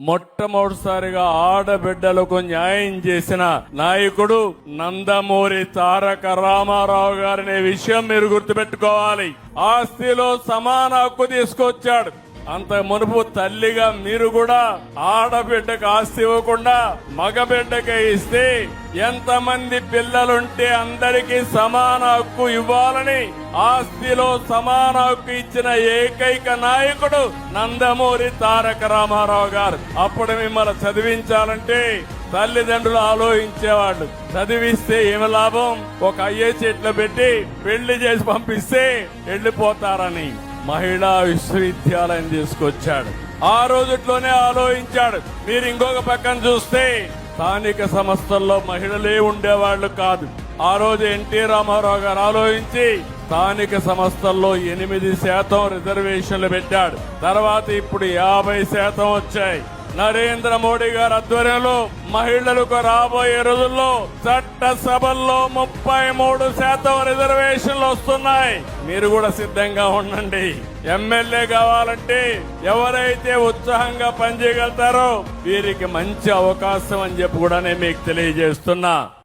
మొట్టమొదటిసారిగా ఆడబిడ్డలకు న్యాయం చేసిన నాయకుడు నందమూరి తారక రామారావు గారనే విషయం మీరు గుర్తుపెట్టుకోవాలి. ఆస్తిలో సమాన హక్కు తీసుకొచ్చాడు. అంత మునుపు తల్లిగా మీరు కూడా ఆడబిడ్డకు ఆస్తి ఇవ్వకుండా మగబిడ్డకే ఇస్తే ఎంతమంది పిల్లలుంటే అందరికీ సమాన హక్కు ఇవ్వాలని ఆస్తిలో సమాన హక్కు ఇచ్చిన ఏకైక నాయకుడు నందమూరి తారక రామారావు గారు. అప్పుడు మిమ్మల్ని చదివించాలంటే తల్లిదండ్రులు ఆలోచించేవాళ్ళు, చదివిస్తే ఏమి లాభం, ఒక ఐఏఎస్ ఇట్లా పెట్టి పెళ్లి చేసి పంపిస్తే వెళ్లిపోతారని మహిళా విశ్వవిద్యాలయం తీసుకొచ్చాడు. ఆ రోజుట్లోనే ఆలోచించాడు. మీరు ఇంకొక పక్కన చూస్తే స్థానిక సంస్థల్లో మహిళలే ఉండేవాళ్లు కాదు. ఆ రోజు ఎన్టీ రామారావు గారు ఆలోచించి స్థానిక సంస్థల్లో 8% రిజర్వేషన్లు పెట్టాడు. తర్వాత ఇప్పుడు 50% వచ్చాయి. నరేంద్ర మోడీ గారి ఆధ్వర్యంలో మహిళలకు రాబోయే రోజుల్లో చట్టసభల్లో 33% రిజర్వేషన్లు వస్తున్నాయి. మీరు కూడా సిద్ధంగా ఉండండి. ఎమ్మెల్యే కావాలంటే ఎవరైతే ఉత్సాహంగా పనిచేయగలుగుతారో వీరికి మంచి అవకాశం అని చెప్పి కూడా నేను మీకు తెలియజేస్తున్నా.